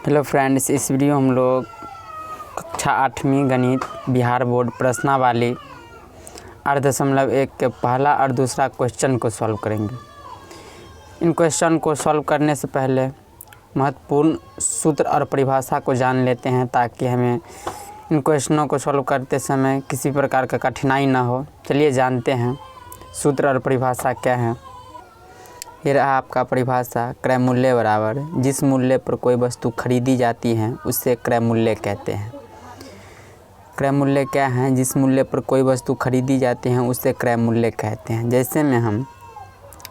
Hello friends, इस video हम लोग कक्षा 8वीं गणित बिहार बोर्ड प्रश्नावली 8.1 के पहला और दूसरा क्वेश्चन को सॉल्व करेंगे। इन क्वेश्चन को सॉल्व करने से पहले महत्वपूर्ण सूत्र और परिभाषा को जान लेते हैं ताकि हमें इन क्वेश्चनों को सॉल्व करते समय किसी प्रकार का कठिनाई ना हो। चलिए जानते हैं सूत्र और परिभाषा क्या है। ये रहा आपका परिभाषा। क्रय मूल्य बराबर जिस मूल्य पर कोई वस्तु खरीदी जाती है उसे क्रय मूल्य कहते हैं। क्रय मूल्य क्या है? जिस मूल्य पर कोई वस्तु खरीदी जाती है उसे क्रय मूल्य कहते हैं। जैसे में हम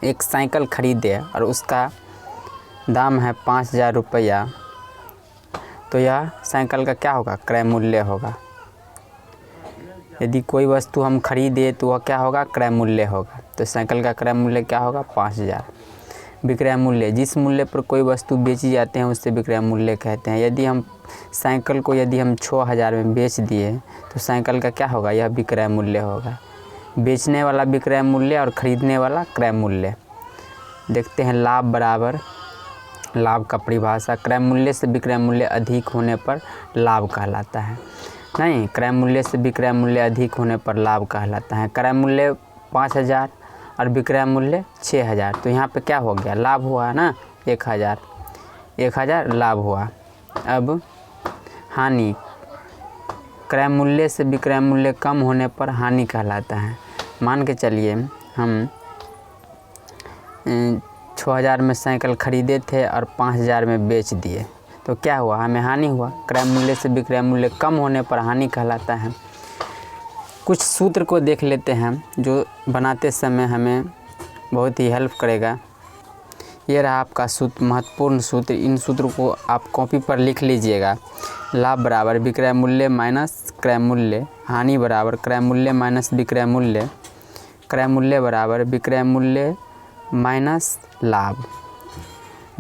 एक साइकिल खरीदे और उसका दाम है 5,000 रुपया, तो यह साइकिल का क्या होगा? क्रय मूल्य होगा। यदि कोई वस्तु हम खरीदे तो वह क्या होगा? क्रय मूल्य होगा। तो साइकिल का क्रय मूल्य क्या होगा? 5,000। विक्रय मूल्य जिस मूल्य पर कोई वस्तु बेची जाते हैं उससे विक्रय मूल्य कहते हैं। यदि हम साइकिल को 6,000 में बेच दिए तो साइकिल का क्या होगा? यह विक्रय मूल्य होगा। बेचने वाला विक्रय मूल्य और ख़रीदने वाला क्रय मूल्य। देखते हैं लाभ बराबर लाभ का परिभाषा। क्रय मूल्य से विक्रय मूल्य अधिक होने पर लाभ कहलाता है। नहीं, क्रय मूल्य से विक्रय मूल्य अधिक होने पर लाभ कहलाता है। क्रय मूल्य 5,000 और विक्रय मूल्य 6,000, तो यहाँ पे क्या हो गया? लाभ हुआ ना, 1,000 लाभ हुआ। अब हानि, क्रय मूल्य से विक्रय मूल्य कम होने पर हानि कहलाता है। मान के चलिए हम 6,000 में साइकिल खरीदे थे और 5,000 में बेच दिए, तो क्या हुआ? हमें हानि हुआ। क्रय मूल्य से विक्रय मूल्य कम होने पर हानि कहलाता है। कुछ सूत्र को देख लेते हैं जो बनाते समय हमें बहुत ही हेल्प करेगा। ये रहा आपका सूत्र, महत्वपूर्ण सूत्र। इन सूत्रों को आप कॉपी पर लिख लीजिएगा। लाभ बराबर विक्रय मूल्य माइनस क्रय मूल्य। हानि बराबर क्रय मूल्य माइनस विक्रय मूल्य। क्रय मूल्य बराबर विक्रय मूल्य माइनस लाभ।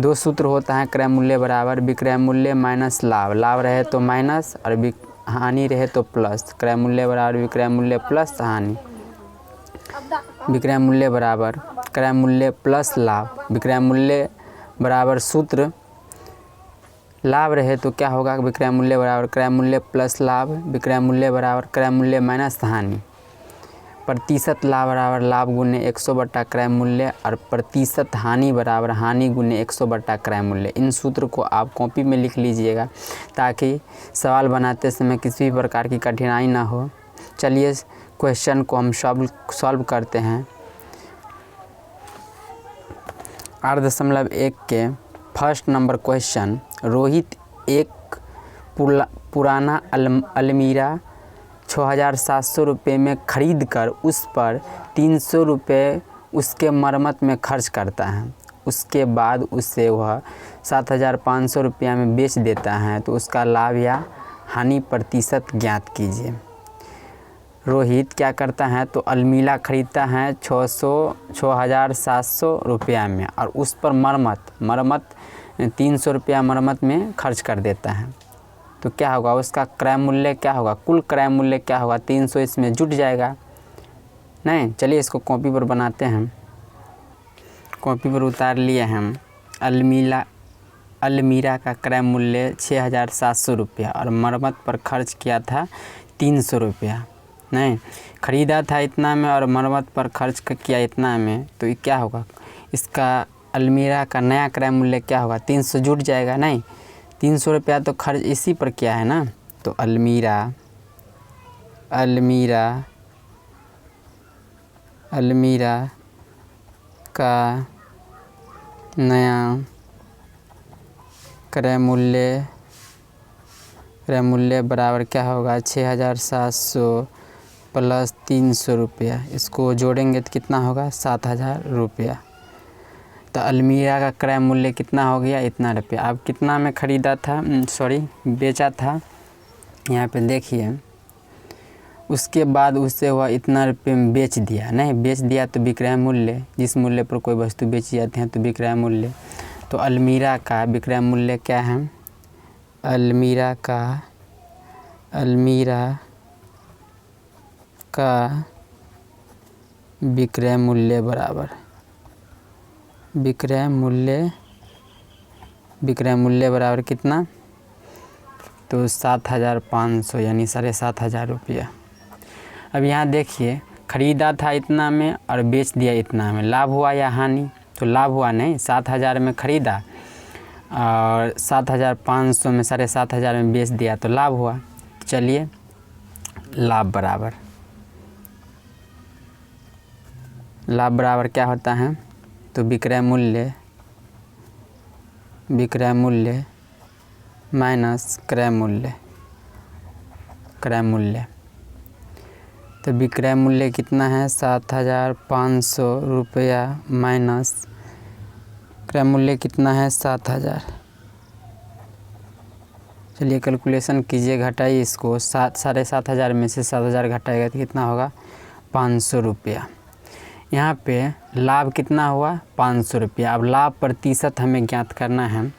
दो सूत्र होता है क्रय मूल्य बराबर विक्रय मूल्य माइनस लाभ। लाभ रहे तो माइनस और हानि रहे तो प्लस। क्रय मूल्य बराबर विक्रय मूल्य प्लस हानि। विक्रय मूल्य बराबर क्रय मूल्य प्लस लाभ। विक्रय मूल्य बराबर सूत्र लाभ रहे तो क्या होगा? विक्रय मूल्य बराबर क्रय मूल्य प्लस लाभ। विक्रय मूल्य बराबर क्रय मूल्य माइनस हानि। प्रतिशत लाभ बराबर लाभ गुने 100 बटा क्रय मूल्य और प्रतिशत हानि बराबर हानि गुने 100 बटा क्रय मूल्य। इन सूत्र को आप कॉपी में लिख लीजिएगा ताकि सवाल बनाते समय किसी भी प्रकार की कठिनाई ना हो। चलिए क्वेश्चन को हम सॉल्व करते हैं। 8.1 के फर्स्ट नंबर क्वेश्चन। रोहित एक पुराना अलमीरा 6,700 रुपये में ख़रीद कर उस पर 300 रुपये उसके मरम्मत में खर्च करता है। उसके बाद उसे वह 7,500 रुपया में बेच देता है, तो उसका लाभ या हानि प्रतिशत ज्ञात कीजिए। रोहित क्या करता है? तो अलमीरा ख़रीदता है 6,700 रुपया में और उस पर मरम्मत 300 रुपया मरम्मत में खर्च कर देता है, तो क्या होगा? उसका क्रय मूल्य क्या होगा? कुल क्रय मूल्य क्या होगा? 300 इसमें जुट जाएगा। नहीं, चलिए इसको कॉपी पर बनाते हैं। कॉपी पर उतार लिए हम। अलमीरा का क्रय मूल्य 6,700 रुपया और मरम्मत पर खर्च किया था 300 रुपया। नहीं, ख़रीदा था इतना में और मरम्मत पर खर्च किया इतना में, तो ये क्या होगा? इसका अलमीरा का नया क्रय मूल्य क्या होगा? 300 जुट जाएगा। नहीं, 300 रुपया तो खर्च इसी पर किया है ना, तो अलमीरा का नया क्रय मूल्य बराबर क्या होगा? 6,700 प्लस 300 रुपया। इसको जोड़ेंगे तो कितना होगा? 7,000 रुपया। तो अलमीरा का क्रय मूल्य कितना हो गया? इतना रुपया। अब कितना में ख़रीदा था, बेचा था, यहाँ पे देखिए। उसके बाद उससे वह इतना रुपये में बेच दिया। नहीं, बेच दिया तो विक्रय मूल्य, जिस मूल्य पर कोई वस्तु बेची जाती है तो विक्रय मूल्य। तो अलमीरा का विक्रय मूल्य क्या है? अलमीरा का विक्रय मूल्य बराबर विक्रय मूल्य बराबर कितना? तो 7,500 यानी 7,500 रुपया। अब यहाँ देखिए ख़रीदा था इतना में और बेच दिया इतना में, लाभ हुआ या हानि? तो लाभ हुआ नहीं, 7,000 में ख़रीदा और 7,500 में 7,500 में बेच दिया तो लाभ हुआ। चलिए लाभ बराबर क्या होता है? तो विक्रय मूल्य माइनस क्रय मूल्य। तो विक्रय मूल्य कितना है? 7,500 रुपया माइनस क्रय मूल्य कितना है? 7,000। चलिए कैलकुलेशन कीजिए, घटाइए इसको। 7,500 में से 7,000 घटाएगा तो कितना होगा? 500 रुपया। यहाँ पे लाभ कितना हुआ? 500 रुपया। अब लाभ प्रतिशत हमें ज्ञात करना है।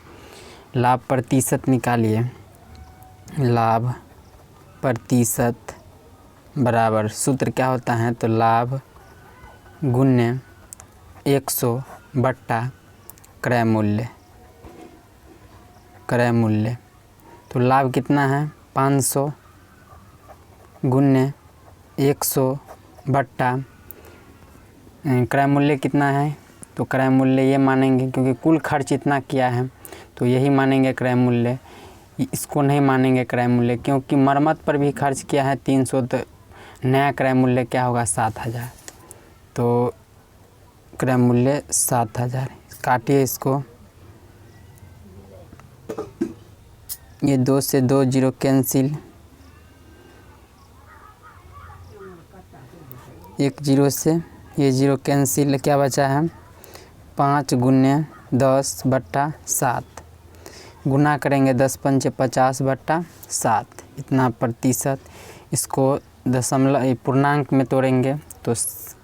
लाभ प्रतिशत निकालिए। लाभ प्रतिशत बराबर सूत्र क्या होता है? तो लाभ गुण्य 100 बट्टा क्रय मूल्य। तो लाभ कितना है? 500 गुण्य 100 बट्टा क्रय मूल्य कितना है? तो क्रय मूल्य ये मानेंगे क्योंकि कुल खर्च इतना किया है तो यही मानेंगे क्रय मूल्य। इसको नहीं मानेंगे क्रय मूल्य क्योंकि मरम्मत पर भी खर्च किया है 300, तो नया क्रय मूल्य क्या होगा? 7,000। तो क्रय मूल्य 7,000। काटिए इसको। ये 2 से 2 जीरो कैंसिल, 1 जीरो से ये जीरो कैंसिल, क्या बचा है? 5 गुण्य 10 बट्टा 7। गुना करेंगे 10 पंचे 50 बट्टा 7, इतना प्रतिशत। इसको दशमलव पूर्णांक में तोड़ेंगे तो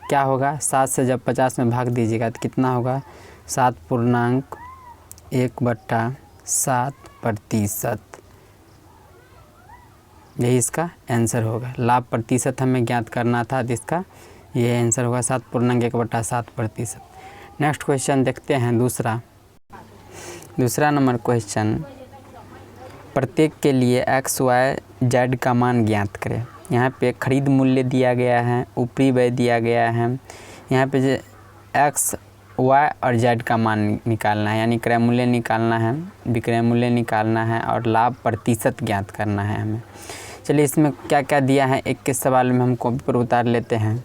क्या होगा? 7 से जब 50 में भाग दीजिएगा तो कितना होगा? 7.1/7%। यही इसका आंसर होगा। लाभ प्रतिशत हमें ज्ञात करना था तो इसका ये आंसर होगा 7.1/7%। नेक्स्ट क्वेश्चन देखते हैं। दूसरा नंबर क्वेश्चन, प्रत्येक के लिए x, y, z का मान ज्ञात करें। यहाँ पे खरीद मूल्य दिया गया है, ऊपरी व्यय दिया गया है। यहाँ पे x, y और z का मान निकालना है, यानी क्रय मूल्य निकालना है, विक्रय मूल्य निकालना है और लाभ प्रतिशत ज्ञात करना है हमें। चलिए इसमें क्या क्या दिया है एक के सवाल में हम कॉपी पर उतार लेते हैं।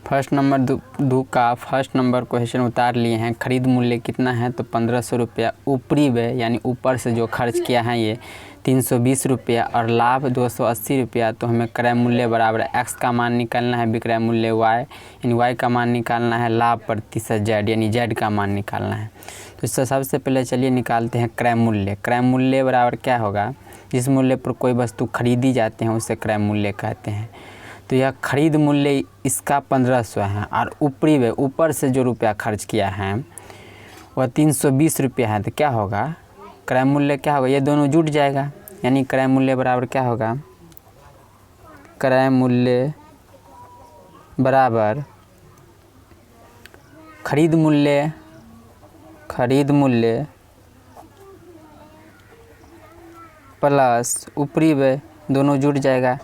फर्स्ट नंबर दो का फर्स्ट नंबर क्वेश्चन उतार लिए हैं। खरीद मूल्य कितना है? तो 1,500 रुपया। ऊपरी व्यय यानी ऊपर से जो खर्च किया है ये 320 रुपया और लाभ 280 रुपया। तो हमें क्रय मूल्य बराबर x का मान निकालना है, विक्रय मूल्य y यानी y का मान निकालना है, लाभ प्रतिशत z यानी z का मान निकालना है। तो इससे सबसे पहले चलिए निकालते हैं क्रय मूल्य। क्रय मूल्य बराबर क्या होगा? जिस मूल्य पर कोई वस्तु खरीदी जाती है उसे क्रय मूल्य कहते हैं। तो यह खरीद मूल्य इसका 1,500 है और ऊपरी व्यय ऊपर से जो रुपया खर्च किया है वह 320 रुपया है। तो क्या होगा? क्रय मूल्य क्या होगा? ये दोनों जुट जाएगा यानी क्रय मूल्य बराबर क्या होगा? क्रय मूल्य बराबर खरीद मूल्य प्लस ऊपरी व्यय, दोनों जुट जाएगा।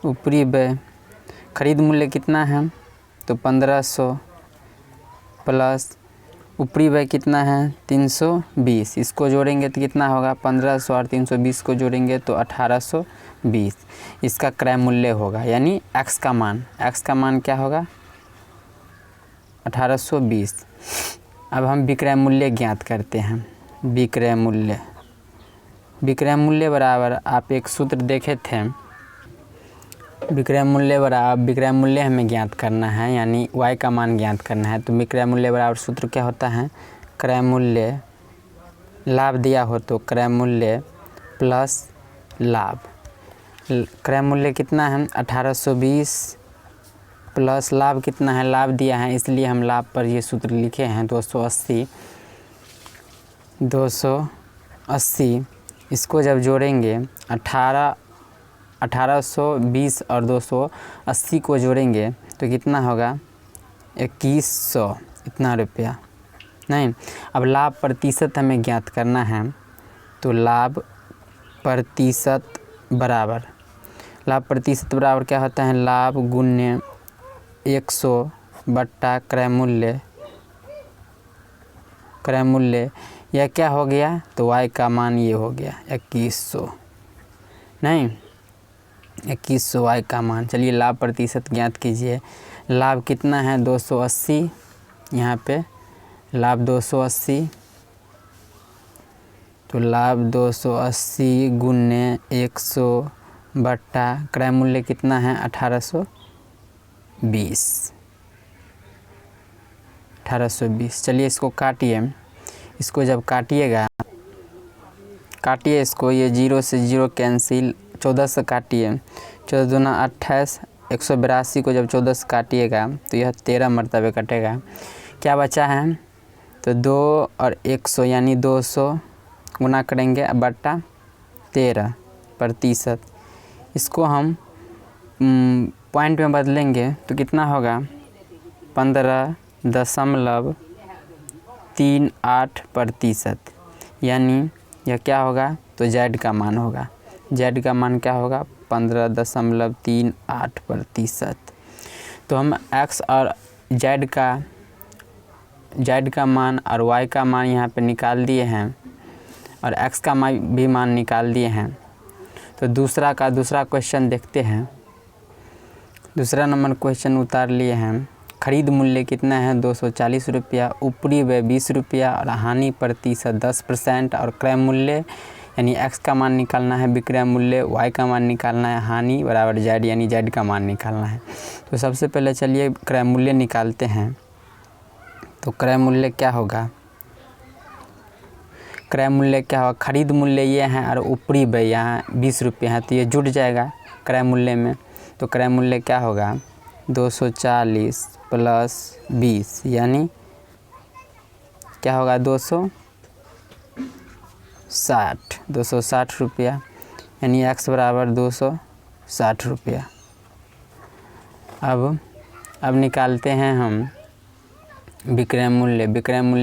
ऊपरी व्यय खरीद मूल्य कितना है? तो 1,500 प्लस ऊपरी व्यय कितना है? 320। इसको जोड़ेंगे तो कितना होगा? 1,500 और 320 को जोड़ेंगे तो 1,820। इसका क्रय मूल्य होगा यानी x का मान क्या होगा? 1,820। अब हम विक्रय मूल्य ज्ञात करते हैं। विक्रय मूल्य बराबर आप एक सूत्र देखे थे। विक्रय मूल्य बराबर विक्रय मूल्य हमें ज्ञात करना है यानी y का मान ज्ञात करना है। तो विक्रय मूल्य बराबर सूत्र क्या होता है? क्रय मूल्य, लाभ दिया हो तो क्रय मूल्य प्लस लाभ। क्रय मूल्य कितना है? 1,820 प्लस लाभ कितना है? लाभ दिया है इसलिए हम लाभ पर ये सूत्र लिखे हैं 280। इसको जब जोड़ेंगे 1,820 और 280 को जोड़ेंगे तो कितना होगा? 2,100 इतना रुपया। नहीं। अब लाभ प्रतिशत हमें ज्ञात करना है, तो लाभ प्रतिशत बराबर क्या होता है, लाभ गुण्य 100 बट्टा क्रय मूल्य यह क्या हो गया, तो y का मान ये हो गया 2100, नहीं 2100 y का मान। चलिए लाभ प्रतिशत ज्ञात कीजिए। लाभ कितना है 280, यहाँ पे लाभ 280, तो लाभ 280 गुण्य 100 बट्टा क्रय मूल्य कितना है 1820। चलिए इसको काटिए, इसको जब काटिए इसको, ये 0 से 0 कैंसिल, 14 से काटिए, 14 दूना 28, 182 को जब 14 से काटिएगा तो यह 13 मरतबे कटेगा। क्या बचा है, तो 2 और 100 यानी 200 गुना करेंगे बट्टा 13%। इसको हम पॉइंट में बदलेंगे तो कितना होगा 15.38%, यानी यह क्या होगा, तो Z का मान होगा। Z का मान क्या होगा 15.38%। तो हम X और Z का मान और Y का मान यहाँ पे निकाल दिए हैं और X का भी मान निकाल दिए हैं। तो दूसरा क्वेश्चन देखते हैं। दूसरा नंबर क्वेश्चन उतार लिए हैं। खरीद मूल्य कितना है 240 रुपया, ऊपरी व्यय 20 रुपया और हानि प्रतिशत 10%, और क्रय मूल्य यानी X का मान निकालना है, विक्रय मूल्य Y का मान निकालना है, हानि बराबर Z यानी Z का मान निकालना है। तो सबसे पहले चलिए क्रय मूल्य निकालते हैं। तो क्रय मूल्य क्या होगा, खरीद मूल्य ये है और ऊपरी व्यय यहाँ 20 रुपये है, तो ये जुड़ जाएगा क्रय मूल्य में। तो क्रय मूल्य क्या होगा 240 प्लस 20 यानी क्या होगा 260 रुपया, यानी X बराबर 260 रुपया। अब निकालते हैं हम विक्रय मूल्य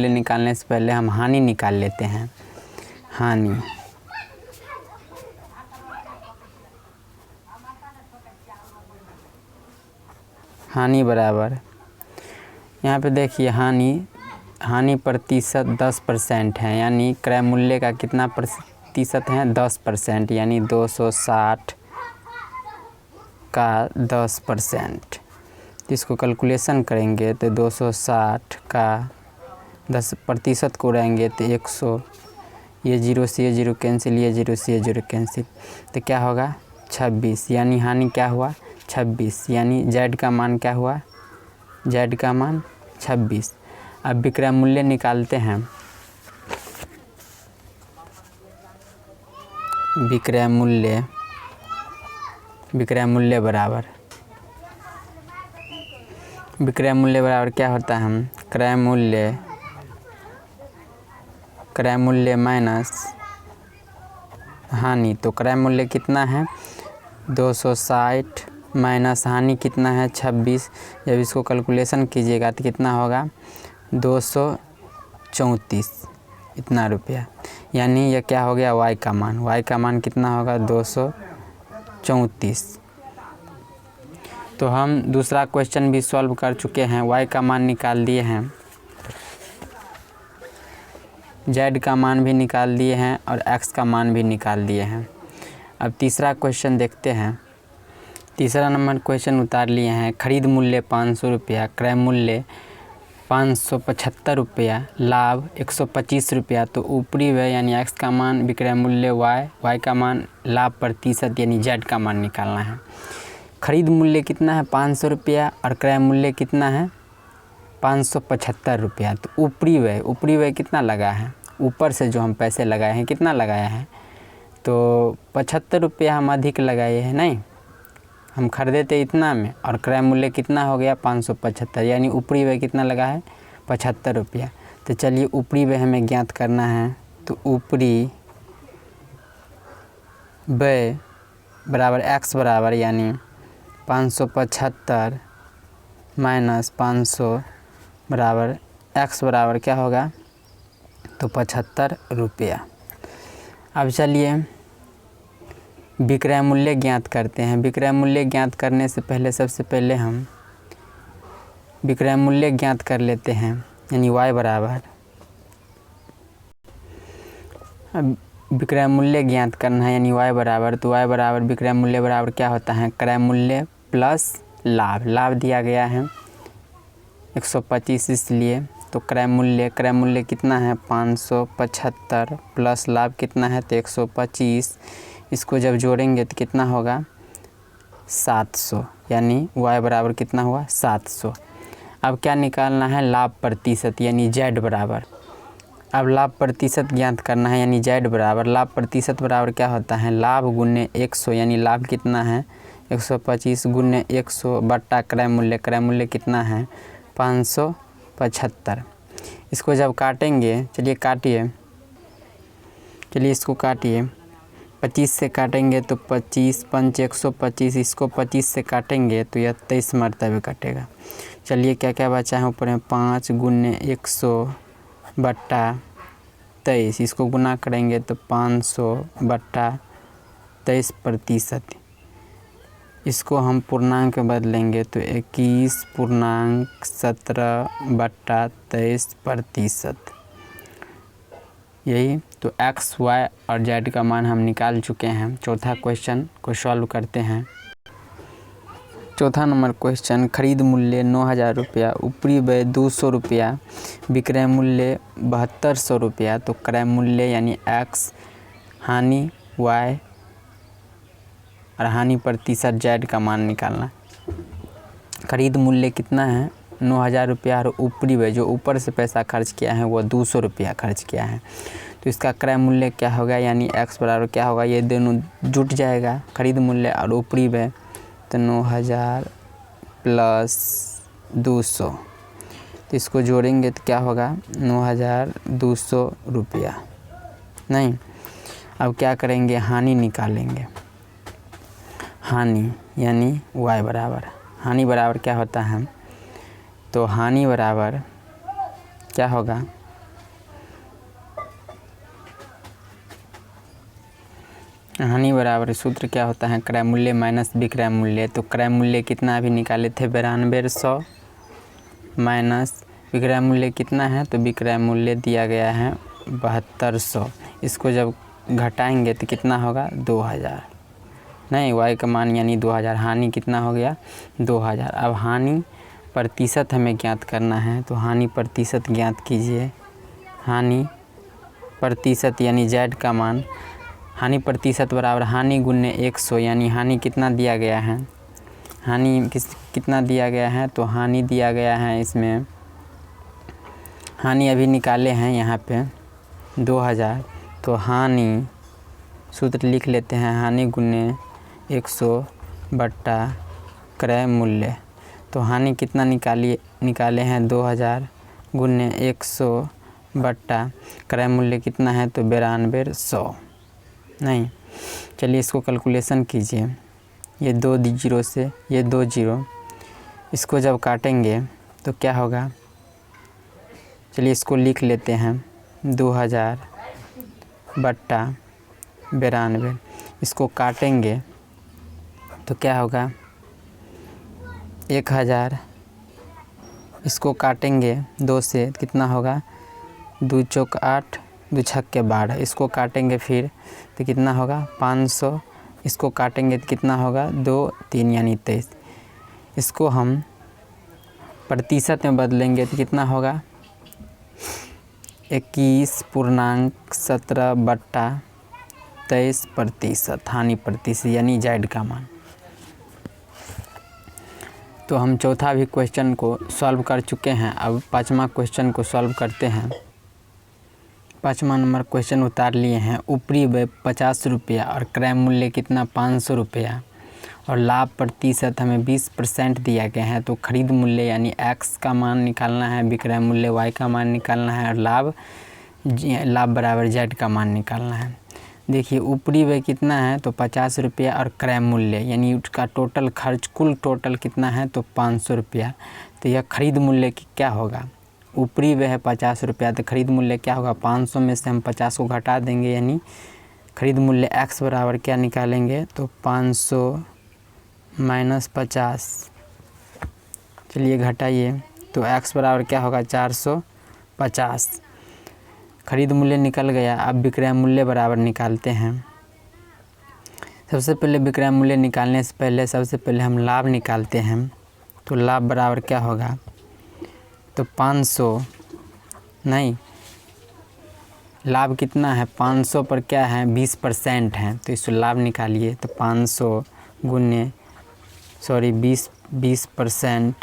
निकालने से पहले हम हानि निकाल लेते हैं। हानि बराबर, यहाँ पे देखिए हानि प्रतिशत 10% है, यानी क्रय मूल्य का कितना प्रतिशत है 10%, यानी 260 का 10%। इसको कैलकुलेशन करेंगे तो 260 का 10% को उड़ाएंगे तो 100, ये 0 से ये 0 कैंसिल, ये 0 से ये 0 कैंसिल, तो क्या होगा 26, यानी हानि क्या हुआ 26, यानी Z का मान क्या हुआ, Z का मान 26। अब विक्रय मूल्य निकालते हैं। विक्रय मूल्य बराबर क्या होता है, हम क्रय मूल्य माइनस हानि। तो क्रय मूल्य कितना है 260 माइनस हानि कितना है 26। जब इसको कैलकुलेशन कीजिएगा तो कितना होगा 234 इतना रुपया, यानी यह क्या हो गया Y का मान कितना होगा 234। तो हम दूसरा क्वेश्चन भी सॉल्व कर चुके हैं, Y का मान निकाल दिए हैं, Z का मान भी निकाल दिए हैं और X का मान भी निकाल दिए हैं। अब तीसरा क्वेश्चन देखते हैं। तीसरा नंबर क्वेश्चन उतार लिए हैं। खरीद मूल्य 500 रुपया, क्रय मूल्य 575 रुपया, लाभ 125 रुपया। तो ऊपरी व्यय यानी X का मान, विक्रय मूल्य Y का मान, लाभ प्रतिशत यानी Z का मान निकालना है। खरीद मूल्य कितना है 500 रुपया और क्रय मूल्य कितना है 575 रुपया। तो ऊपरी व्यय कितना लगा है, ऊपर से जो हम पैसे लगाए हैं कितना लगाया है, तो 75 रुपया हम अधिक लगाए हैं, नहीं हम खरीदे थे इतना में, और क्रय मूल्य कितना हो गया 575, यानी ऊपरी व्यय कितना लगा है 75 रुपया। तो चलिए ऊपरी व्यय हमें ज्ञात करना है। तो ऊपरी व्यय बराबर X बराबर यानी 575 माइनस 500 बराबर x बराबर क्या होगा, तो 75 रुपया। अब चलिए विक्रय मूल्य ज्ञात करते हैं। विक्रय मूल्य ज्ञात करने से पहले सबसे पहले हम विक्रय मूल्य ज्ञात कर लेते हैं, यानी y बराबर, अब विक्रय मूल्य ज्ञात करना है यानी y बराबर, तो y बराबर विक्रय मूल्य बराबर क्या होता है, क्रय मूल्य प्लस लाभ। लाभ दिया गया है 125 इसलिए, तो क्रय मूल्य कितना है 575 प्लस लाभ कितना है तो 125। इसको जब जोड़ेंगे तो कितना होगा 700, यानी y बराबर कितना हुआ 700। अब क्या निकालना है, लाभ प्रतिशत यानी z बराबर। अब लाभ प्रतिशत ज्ञात करना है यानी z बराबर, लाभ प्रतिशत बराबर क्या होता है, लाभ गुने 100, यानी लाभ कितना है 125 गुने 100 बट्टा क्रय मूल्य कितना है 575। इसको जब काटेंगे, चलिए काटिए, चलिए इसको काटिए, 25 से काटेंगे तो 25 पंच 125, इसको 25 से काटेंगे तो यह 23 मरतबे कटेगा। चलिए क्या क्या बचा है ऊपर में, 5 गुने 100 बट्टा 23, इसको गुना करेंगे तो 500 बट्टा 23%। इसको हम पूर्णांक में बदलेंगे तो 21.17 बट्टा 23%। यही तो x, y और z का मान हम निकाल चुके हैं। चौथा क्वेश्चन को सॉल्व करते हैं। चौथा नंबर क्वेश्चन, खरीद मूल्य 9000 रुपया, ऊपरी व्यय 200 रुपया, विक्रय मूल्य 7200 रुपया, तो क्रय मूल्य यानी x, हानि y और हानि प्रतिशत z का मान निकालना। खरीद मूल्य कितना है 9000 रुपया और ऊपरी व्यय जो ऊपर से पैसा खर्च किया है वो 200 रुपया खर्च किया है, तो इसका क्रय मूल्य क्या होगा, यानी x बराबर क्या होगा, ये दोनों जुट जाएगा, खरीद मूल्य और ऊपरी व्यय, तो 9000 प्लस 200, तो इसको जोड़ेंगे तो क्या होगा 9200 रुपया। नहीं, अब क्या करेंगे, हानि निकालेंगे। हानि यानी y बराबर, हानि बराबर क्या होता है, तो हानि बराबर क्या होगा, हानि बराबर सूत्र क्या होता है, क्रय मूल्य माइनस विक्रय मूल्य। तो क्रय मूल्य कितना अभी निकाले थे 9200 माइनस विक्रय मूल्य कितना है, तो विक्रय मूल्य दिया गया है 7200। इसको जब घटाएंगे तो कितना होगा 2000, नहीं y का मान यानी 2000, हानि कितना हो गया 2000। अब हानि प्रतिशत हमें ज्ञात करना है, तो हानि प्रतिशत ज्ञात कीजिए। हानि प्रतिशत यानी z का मान, हानि प्रतिशत बराबर हानि गुने 100, यानी हानि कितना दिया गया है, हानि कितना दिया गया है, तो हानि दिया गया है इसमें, हानि अभी निकाले हैं यहाँ पे 2000, तो हानि सूत्र लिख लेते हैं, हानि गुने 100 बट्टा क्रय मूल्य। तो हानि कितना निकाले हैं 2000 गुने 100 बट्टा क्रय मूल्य कितना है, तो 9200। नहीं, चलिए इसको कैलकुलेशन कीजिए, ये 2 जीरो से ये 2 जीरो, इसको जब काटेंगे तो क्या होगा, चलिए इसको लिख लेते हैं 2000 बट्टा 92, इसको काटेंगे तो क्या होगा 1000, इसको काटेंगे 2 से कितना होगा 2 चौक 8, 2 छक्के 12, इसको काटेंगे फिर तो कितना होगा 500, इसको काटेंगे तो कितना होगा 2 3 यानी 23। इसको हम प्रतिशत में बदलेंगे तो कितना होगा 21.17 बट्टा 23%, हानि प्रतिशत यानी z का मान। तो हम चौथा भी क्वेश्चन को सॉल्व कर चुके हैं। अब पाँचवा क्वेश्चन को सॉल्व करते हैं। पाँचवा नंबर क्वेश्चन उतार लिए हैं, ऊपरी व्यय 50 रुपया और क्रय मूल्य कितना 500 रुपया और लाभ प्रतिशत हमें 20% दिया गया है। तो खरीद मूल्य यानी x का मान निकालना है, विक्रय मूल्य y का मान निकालना है और लाभ बराबर z का मान निकालना है। देखिए ऊपरी व्यय कितना है तो 50 रुपया और क्रय मूल्य यानी उसका टोटल खर्च कुल टोटल कितना है तो 500 रुपया। तो यह खरीद मूल्य क्या होगा, ऊपरी व्यय है 50 रुपया, तो खरीद मूल्य क्या होगा, 500 में से हम 50 को घटा देंगे, यानी खरीद मूल्य x बराबर क्या निकालेंगे, तो 500 माइनस 50, चलिए घटाइए, तो x बराबर क्या होगा 450। खरीद मूल्य निकल गया। अब विक्रय मूल्य बराबर निकालते हैं। सबसे पहले विक्रय मूल्य निकालने से पहले सबसे पहले हम लाभ निकालते हैं। तो लाभ बराबर क्या होगा, तो 500 नहीं, लाभ कितना है, 500 पर क्या है 20% है, तो इसको लाभ निकालिए। तो 500 गुने 20%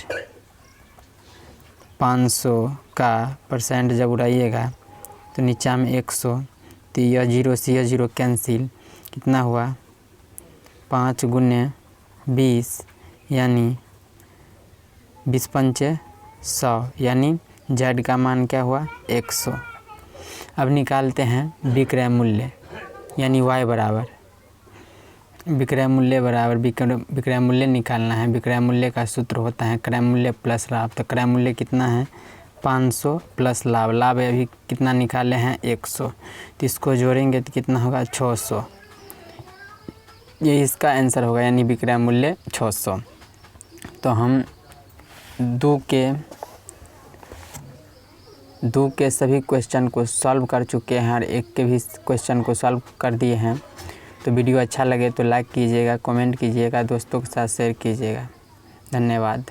500 का परसेंट जब उड़ाइएगा तो नीचा में 100, तो यह 0 से यह 0 कैंसिल, कितना हुआ 5 गुने 20 यानी 20 पंचे 100, यानी Z का मान क्या हुआ 100। अब निकालते हैं विक्रय मूल्य, यानी Y बराबर विक्रय मूल्य बराबर विक्रय मूल्य निकालना है। विक्रय मूल्य का सूत्र होता है क्रय मूल्य प्लस लाभ। तो क्रय मूल्य कितना है 500 प्लस लाभ, लाभ अभी कितना निकाले हैं 100, तो इसको जोड़ेंगे तो कितना होगा 600, ये इसका आंसर होगा, यानी विक्रय मूल्य 600। तो हम दो के सभी क्वेश्चन को सॉल्व कर चुके हैं और एक के भी क्वेश्चन को सॉल्व कर दिए हैं। तो वीडियो अच्छा लगे तो लाइक कीजिएगा, कमेंट कीजिएगा, दोस्तों के साथ शेयर कीजिएगा। धन्यवाद।